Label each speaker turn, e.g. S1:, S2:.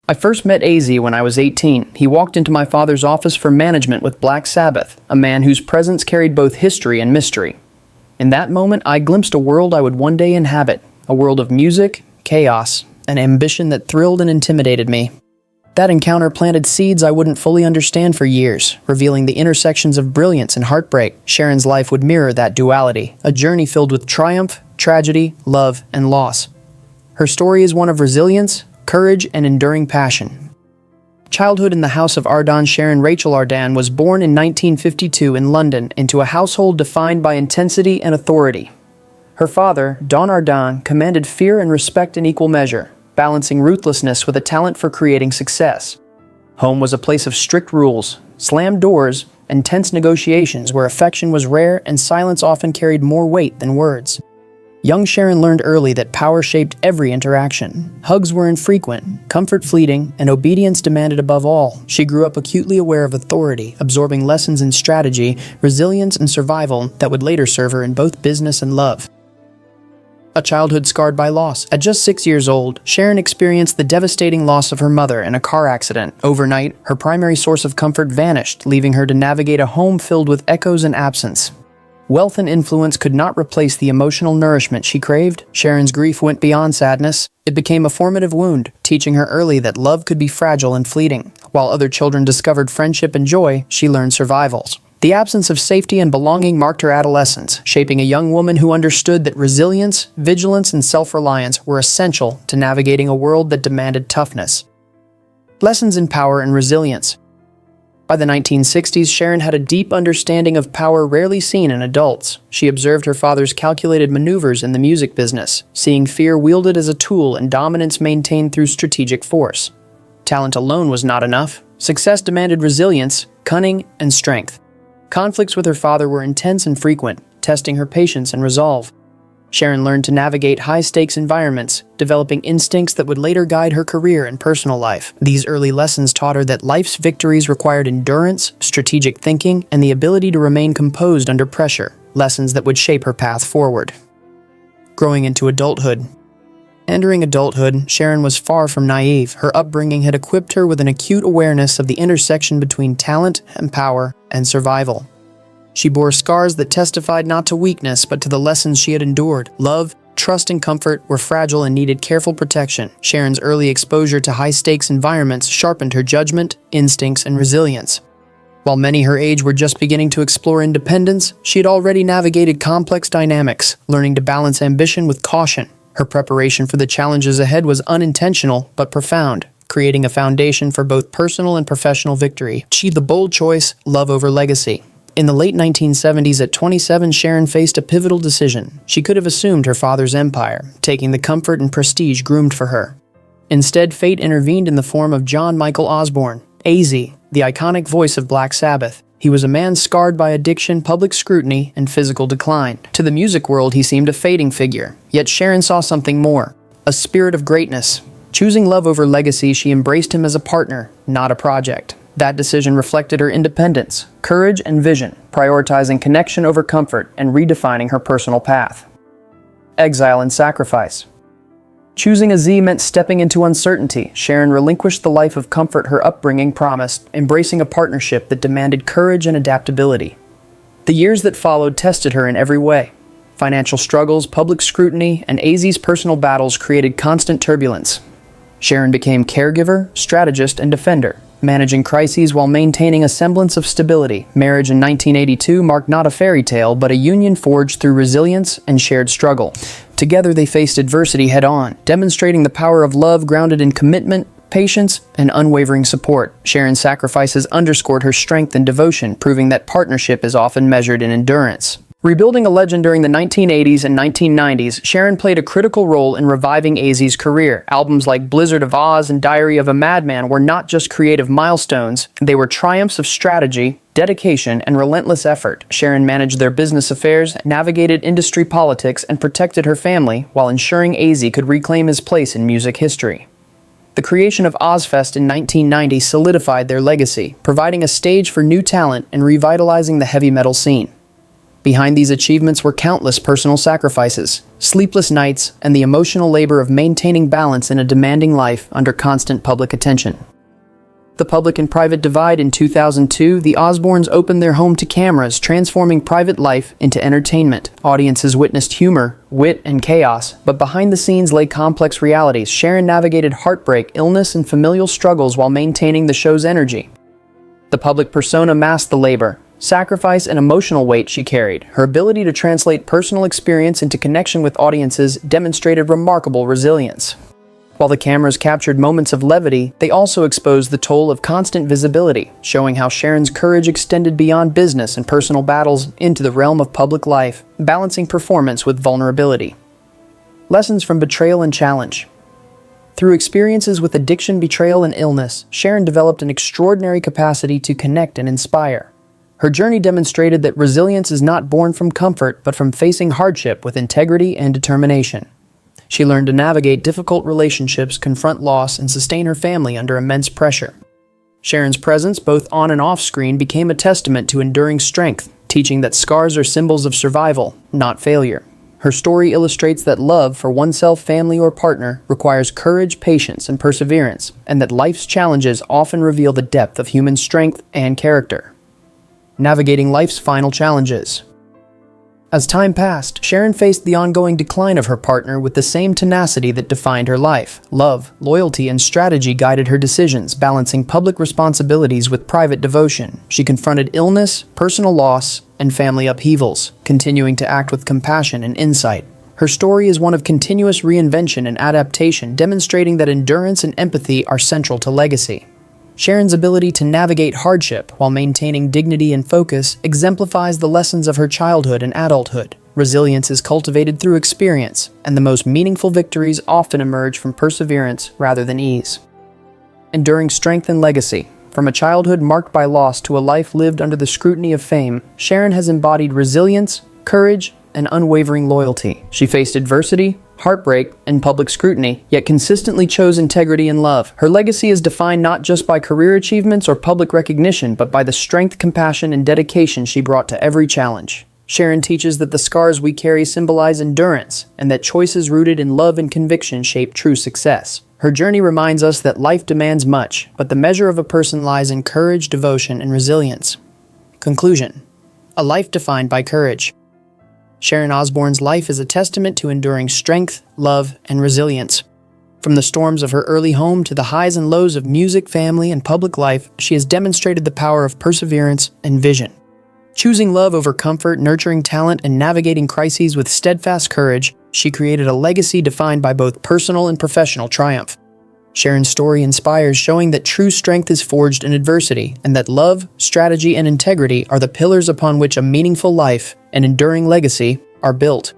S1: I first met Ozzy when I was 18. He walked into my father's office for management with Black Sabbath, a man whose presence carried both history and mystery. In that moment, I glimpsed a world I would one day inhabit, a world of music, chaos, and ambition that thrilled and intimidated me. That encounter planted seeds I wouldn't fully understand for years, revealing the intersections of brilliance and heartbreak. Sharon's life would mirror that duality, a journey filled with triumph, tragedy, love, and loss. Her story is one of resilience, courage, and enduring passion. Childhood in the house of Ardan. Sharon Rachel Ardan was born in 1952 in London into a household defined by intensity and authority. Her father, Don Ardan, commanded fear and respect in equal measure, balancing ruthlessness with a talent for creating success. Home was a place of strict rules, slammed doors, and tense negotiations where affection was rare and silence often carried more weight than words. Young Sharon learned early that power shaped every interaction. Hugs were infrequent, comfort fleeting, and obedience demanded above all. She grew up acutely aware of authority, absorbing lessons in strategy, resilience, and survival that would later serve her in both business and love. A childhood scarred by loss. At just 6 years old, Sharon experienced the devastating loss of her mother in a car accident. Overnight, her primary source of comfort vanished, leaving her to navigate a home filled with echoes and absence. Wealth and influence could not replace the emotional nourishment she craved. Sharon's grief went beyond sadness. It became a formative wound, teaching her early that love could be fragile and fleeting. While other children discovered friendship and joy, she learned survival. The absence of safety and belonging marked her adolescence, shaping a young woman who understood that resilience, vigilance, and self-reliance were essential to navigating a world that demanded toughness. Lessons in power and resilience. By the 1960s, Sharon had a deep understanding of power rarely seen in adults. She observed her father's calculated maneuvers in the music business, seeing fear wielded as a tool and dominance maintained through strategic force. Talent alone was not enough. Success demanded resilience, cunning, and strength. Conflicts with her father were intense and frequent, testing her patience and resolve. Sharon learned to navigate high-stakes environments, developing instincts that would later guide her career and personal life. These early lessons taught her that life's victories required endurance, strategic thinking, and the ability to remain composed under pressure, lessons that would shape her path forward. Growing into adulthood. Entering adulthood, Sharon was far from naive. Her upbringing had equipped her with an acute awareness of the intersection between talent and power and survival. She bore scars that testified not to weakness, but to the lessons she had endured. Love, trust, and comfort were fragile and needed careful protection. Sharon's early exposure to high-stakes environments sharpened her judgment, instincts, and resilience. While many her age were just beginning to explore independence, she had already navigated complex dynamics, learning to balance ambition with caution. Her preparation for the challenges ahead was unintentional, but profound, creating a foundation for both personal and professional victory. She made the bold choice, love over legacy. In the late 1970s, at 27, Sharon faced a pivotal decision. She could have assumed her father's empire, taking the comfort and prestige groomed for her. Instead, fate intervened in the form of John Michael Osbourne, Ozzy, the iconic voice of Black Sabbath. He was a man scarred by addiction, public scrutiny, and physical decline. To the music world, he seemed a fading figure. Yet Sharon saw something more, a spirit of greatness. Choosing love over legacy, she embraced him as a partner, not a project. That decision reflected her independence, courage, and vision, prioritizing connection over comfort and redefining her personal path. Exile and sacrifice. Choosing a Z meant stepping into uncertainty. Sharon relinquished the life of comfort her upbringing promised, embracing a partnership that demanded courage and adaptability. The years that followed tested her in every way. Financial struggles, public scrutiny, and Ozzy's personal battles created constant turbulence. Sharon became caregiver, strategist, and defender, managing crises while maintaining a semblance of stability. Marriage in 1982 marked not a fairy tale, but a union forged through resilience and shared struggle. Together they faced adversity head-on, demonstrating the power of love grounded in commitment, patience, and unwavering support. Sharon's sacrifices underscored her strength and devotion, proving that partnership is often measured in endurance. Rebuilding a legend during the 1980s and 1990s, Sharon played a critical role in reviving Ozzy's career. Albums like Blizzard of Oz and Diary of a Madman were not just creative milestones, they were triumphs of strategy, dedication, and relentless effort. Sharon managed their business affairs, navigated industry politics, and protected her family while ensuring Ozzy could reclaim his place in music history. The creation of Ozzfest in 1990 solidified their legacy, providing a stage for new talent and revitalizing the heavy metal scene. Behind these achievements were countless personal sacrifices, sleepless nights, and the emotional labor of maintaining balance in a demanding life under constant public attention. The public and private divide. In 2002, the Osbournes opened their home to cameras, transforming private life into entertainment. Audiences witnessed humor, wit, and chaos, but behind the scenes lay complex realities. Sharon navigated heartbreak, illness, and familial struggles while maintaining the show's energy. The public persona masked the labor, sacrifice, and emotional weight she carried. Her ability to translate personal experience into connection with audiences demonstrated remarkable resilience. While the cameras captured moments of levity, they also exposed the toll of constant visibility, showing how Sharon's courage extended beyond business and personal battles into the realm of public life, balancing performance with vulnerability. Lessons from betrayal and challenge. Through experiences with addiction, betrayal, and illness, Sharon developed an extraordinary capacity to connect and inspire. Her journey demonstrated that resilience is not born from comfort, but from facing hardship with integrity and determination. She learned to navigate difficult relationships, confront loss, and sustain her family under immense pressure. Sharon's presence, both on and off screen, became a testament to enduring strength, teaching that scars are symbols of survival, not failure. Her story illustrates that love for oneself, family, or partner requires courage, patience, and perseverance, and that life's challenges often reveal the depth of human strength and character. Navigating life's final challenges. As time passed, Sharon faced the ongoing decline of her partner with the same tenacity that defined her life. Love, loyalty, and strategy guided her decisions, balancing public responsibilities with private devotion. She confronted illness, personal loss, and family upheavals, continuing to act with compassion and insight. Her story is one of continuous reinvention and adaptation, demonstrating that endurance and empathy are central to legacy. Sharon's ability to navigate hardship while maintaining dignity and focus exemplifies the lessons of her childhood and adulthood. Resilience is cultivated through experience, and the most meaningful victories often emerge from perseverance rather than ease. Enduring strength and legacy. From a childhood marked by loss to a life lived under the scrutiny of fame, Sharon has embodied resilience, courage, and unwavering loyalty. She faced adversity, heartbreak, and public scrutiny, yet consistently chose integrity and love. Her legacy is defined not just by career achievements or public recognition, but by the strength, compassion, and dedication she brought to every challenge. Sharon teaches that the scars we carry symbolize endurance, and that choices rooted in love and conviction shape true success. Her journey reminds us that life demands much, but the measure of a person lies in courage, devotion, and resilience. Conclusion. A life defined by courage. Sharon Osbourne's life is a testament to enduring strength, love, and resilience. From the storms of her early home to the highs and lows of music, family, and public life, she has demonstrated the power of perseverance and vision. Choosing love over comfort, nurturing talent, and navigating crises with steadfast courage, she created a legacy defined by both personal and professional triumph. Sharon's story inspires, showing that true strength is forged in adversity, and that love, strategy, and integrity are the pillars upon which a meaningful life and enduring legacy are built.